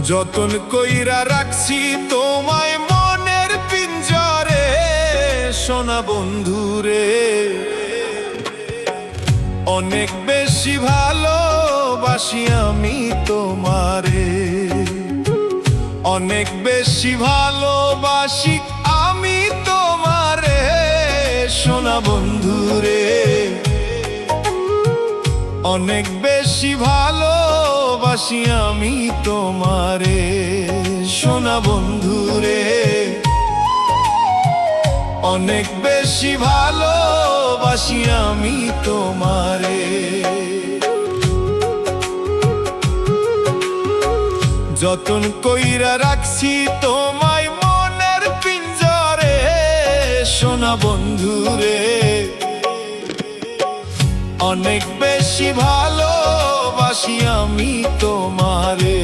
যতন কইরা রাখছি তোমায় মনের পিঞ্জরে, সোনা বন্ধুরে। অনেক বেশি ভালোবাসি আমি তোমারে, অনেক বেশি ভালোবাসি আমি তোমারে, সোনা বন্ধুরে। অনেক বেশি ভালোবাসি আমি তোমারে, সোনা বন্ধুরে। অনেক বেশি ভালোবাসি আমি তোমারে। যতন কইরা রাখছি তোমায় মনের পিঞ্জরে, সোনা বন্ধুরে। অনেক বেশি ভালোবাসি আমি তোমারে।